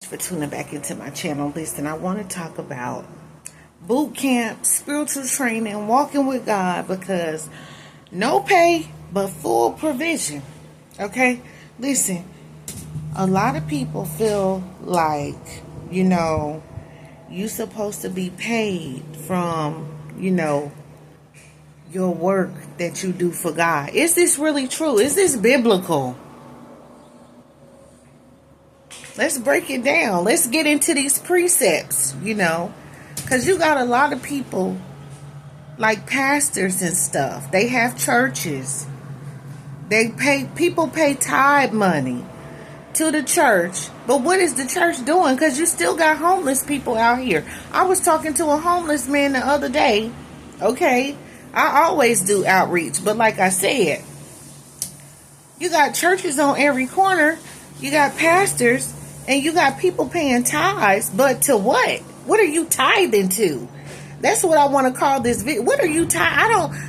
For tuning back into my channel. Listen, I want to talk about boot camp, spiritual training, walking with God, because no pay but full provision. Okay? Listen, a lot of people feel like, you're supposed to be paid from, your work that you do for God. Is this really true? Is this biblical? Let's break it down. Let's get into these precepts, because you got a lot of people like pastors and stuff. They have churches. People pay tithe money to the church. But what is the church doing? Because you still got homeless people out here. I was talking to a homeless man the other day. Okay. I always do outreach. But like I said, you got churches on every corner. You got pastors. And you got people paying tithes, but to what? What are you tithing to? That's what I want to call this video. What are you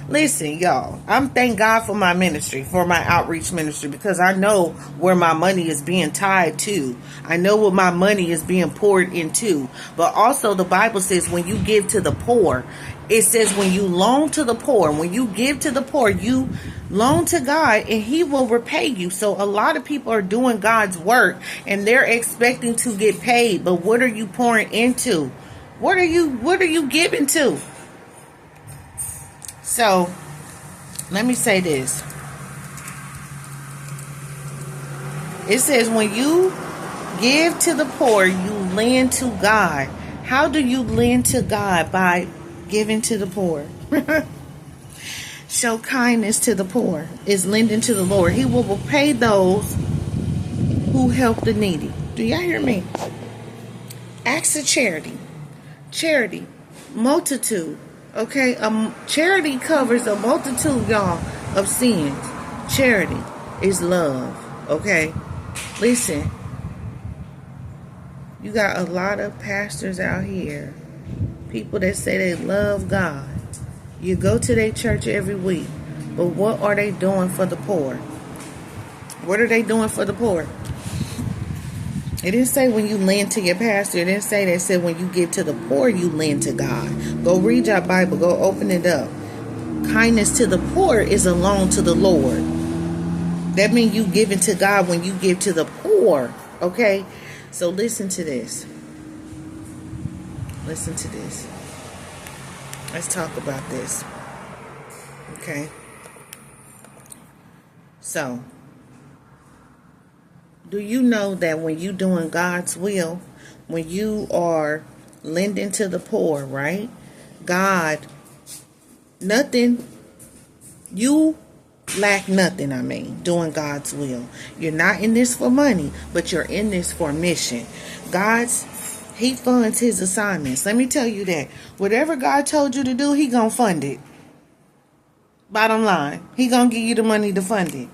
listen, y'all. I'm thank God for my ministry, for my outreach ministry, because I know where my money is being tied to. I know what my money is being poured into. But also the Bible says when you give to the poor, it says when you loan to the poor, when you give to the poor, you loan to God and He will repay you. So a lot of people are doing God's work and they're expecting to get paid. But what are you pouring into? What are you giving to? So let me say this. It says when you give to the poor, you lend to God. How do you lend to God? By giving to the poor. Show kindness to the poor is lending to the Lord. He will repay those who help the needy. Do y'all hear me? Acts of charity. Charity. Multitude. Okay? Charity covers a multitude, y'all, of sins. Charity is love. Okay? Listen. You got a lot of pastors out here. People that say they love God. You go to their church every week. But what are they doing for the poor? What are they doing for the poor? It didn't say when you lend to your pastor. It didn't say that. It said when you give to the poor, you lend to God. Go read your Bible. Go open it up. Kindness to the poor is a loan to the Lord. That means you giving to God when you give to the poor. Okay? So listen to this. Listen to this. Let's talk about this. Okay. So, do you know that when you're doing God's will, when you are lending to the poor, right? God, you lack nothing, doing God's will. You're not in this for money, but you're in this for mission. He funds His assignments. Let me tell you that. Whatever God told you to do, He gonna fund it. Bottom line. He gonna give you the money to fund it.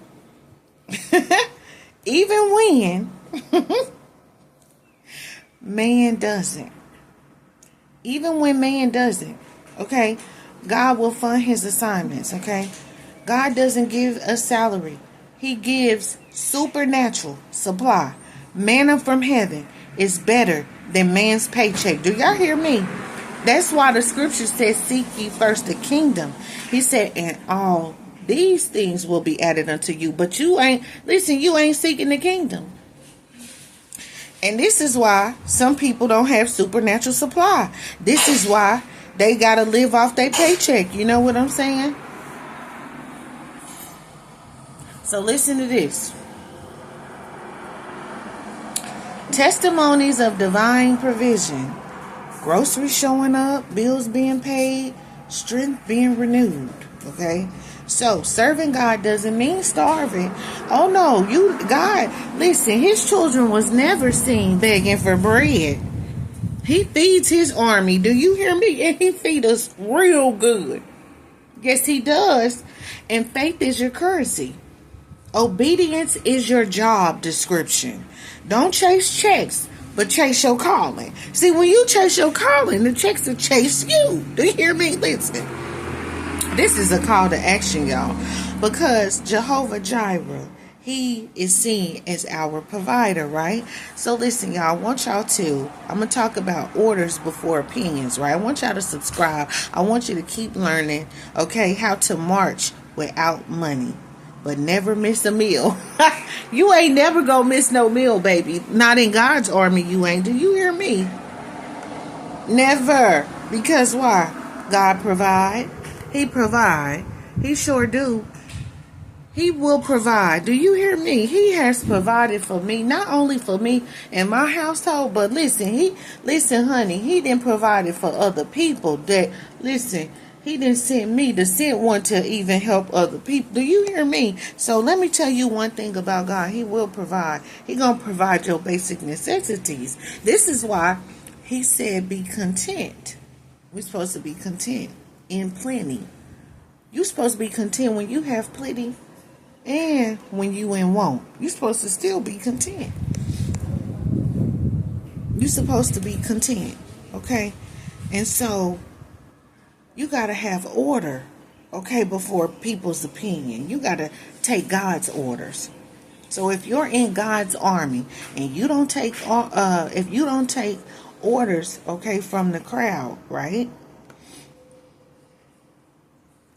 Even when man doesn't. Even when man doesn't. Okay? God will fund His assignments. Okay? God doesn't give a salary. He gives supernatural supply. Manna from heaven is better than man's paycheck. Do y'all hear me? That's why the scripture says, seek ye first the kingdom. He said, and all these things will be added unto you. But you ain't seeking the kingdom. And this is why some people don't have supernatural supply. This is why they got to live off their paycheck. You know what I'm saying? So listen to this. Testimonies of divine provision. Groceries showing up, bills being paid, strength being renewed. Okay? So, serving God doesn't mean starving. Oh no, God, listen, His children was never seen begging for bread. He feeds His army. Do you hear me? And He feeds us real good. Yes, He does. And faith is your currency. Obedience is your job description. Don't chase checks, but chase your calling. See, when you chase your calling, the checks will chase you. Do you hear me? Listen. This is a call to action, y'all. Because Jehovah Jireh, He is seen as our provider, right? So listen, y'all, I want y'all to, I'm going to talk about orders before opinions, right? I want y'all to subscribe. I want you to keep learning, okay, how to march without money, but never miss a meal. You ain't never gonna miss no meal, baby. Not in God's army, you ain't. Do you hear me? Never. Because why? God provide. He provide. He sure do. He will provide. Do you hear me? He has provided for me, not only for me and my household, but listen, honey, he didn't provide it for other people. He didn't send me to send one to even help other people. Do you hear me? So let me tell you one thing about God. He will provide. He gonna provide your basic necessities. This is why he said be content. We're supposed to be content in plenty. You're supposed to be content when you have plenty. And when you in want, you're supposed to still be content. You're supposed to be content, okay? And so, you got to have order, okay, before people's opinion. You got to take God's orders. So if you're in God's army and you don't take, if you don't take orders, okay, from the crowd, right?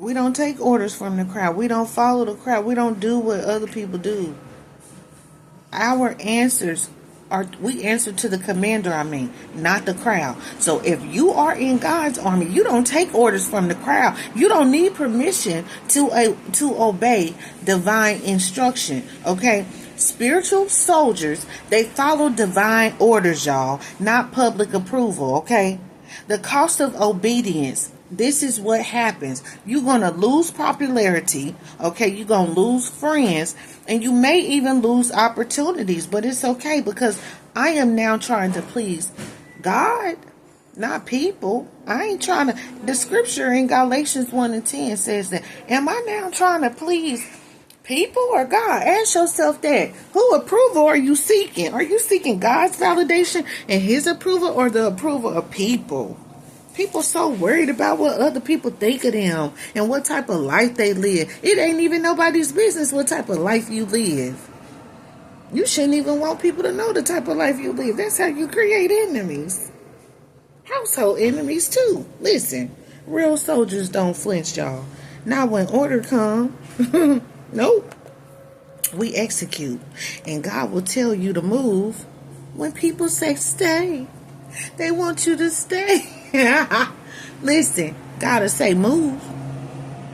We don't take orders from the crowd. We don't follow the crowd. We don't do what other people do. Our answers we answer to the commander, not the crowd. So if you are in God's army, you don't take orders from the crowd. You don't need permission to obey divine instruction, okay? Spiritual soldiers, they follow divine orders, y'all, not public approval, okay? The cost of obedience. This is what happens. You're going to lose popularity, okay? You're going to lose friends, and you may even lose opportunities, but it's okay because I am now trying to please God, not people. I ain't trying to, the scripture in Galatians 1 and 10 says that, am I now trying to please people or God? Ask yourself that. Who approval are you seeking? Are you seeking God's validation and his approval or the approval of people? People so worried about what other people think of them and what type of life they live. It ain't even nobody's business what type of life you live. You shouldn't even want people to know the type of life you live. That's how you create enemies. Household enemies too. Listen, real soldiers don't flinch, y'all. Not when order come. Nope. We execute. And God will tell you to move when people say stay. They want you to stay. Listen, gotta say move.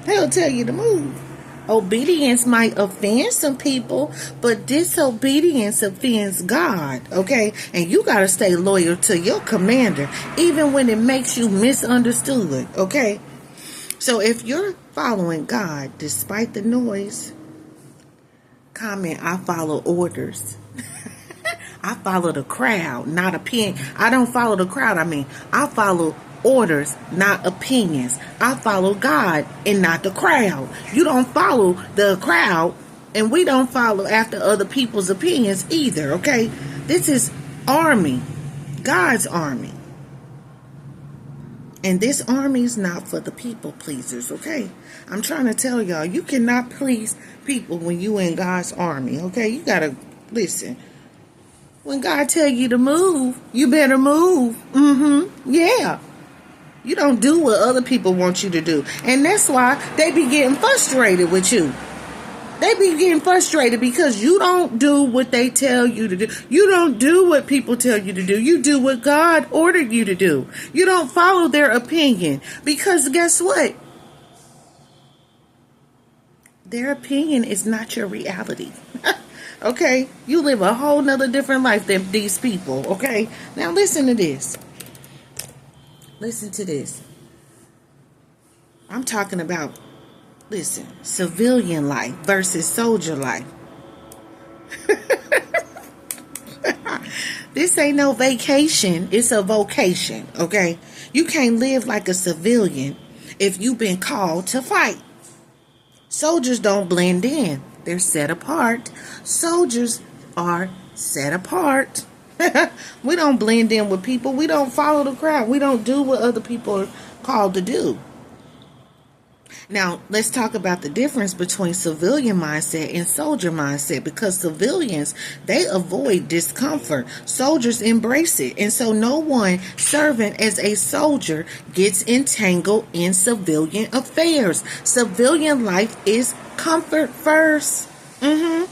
He'll tell you to move. Obedience might offend some people, but disobedience offends God, okay? And you gotta stay loyal to your commander, even when it makes you misunderstood, okay? So if you're following God despite the noise, comment, I follow orders. I follow the crowd, not opinion. I don't follow the crowd. I follow orders, not opinions. I follow God and not the crowd. You don't follow the crowd, and we don't follow after other people's opinions either, okay? This is army, God's army. And this army is not for the people pleasers, okay? I'm trying to tell y'all, you cannot please people when you in God's army, okay? You gotta listen. When God tell you to move, you better move. Yeah. You don't do what other people want you to do. And that's why they be getting frustrated with you. They be getting frustrated because you don't do what they tell you to do. You don't do what people tell you to do. You do what God ordered you to do. You don't follow their opinion. Because guess what? Their opinion is not your reality. Okay? You live a whole nother different life than these people. Okay? Now listen to this. Listen to this. I'm talking about, listen, civilian life versus soldier life. This ain't no vacation. It's a vocation. Okay? You can't live like a civilian if you've been called to fight. Soldiers don't blend in. They're set apart. Soldiers are set apart. We don't blend in with people. We don't follow the crowd. We don't do what other people are called to do. Now, let's talk about the difference between civilian mindset and soldier mindset, because civilians, they avoid discomfort. Soldiers embrace it. And so no one serving as a soldier gets entangled in civilian affairs. Civilian life is comfort first. And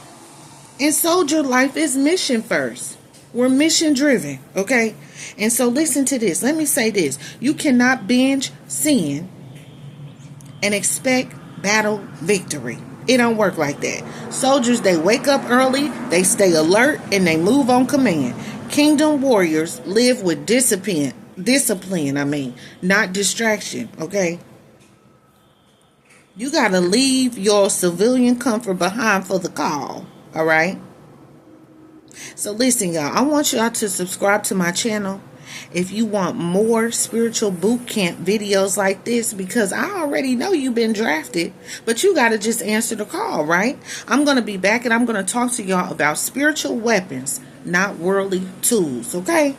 soldier life is mission first. We're mission driven, okay? And so listen to this. Let me say this. You cannot binge sin and expect battle victory. It don't work like that. Soldiers, they wake up early, they stay alert, and they move on command. Kingdom warriors live with discipline, not distraction, okay? You got to leave your civilian comfort behind for the call, all right? So listen, y'all, I want y'all to subscribe to my channel if you want more spiritual boot camp videos like this, because I already know you've been drafted, but you got to just answer the call, right? I'm going to be back and I'm going to talk to y'all about spiritual weapons, not worldly tools, okay?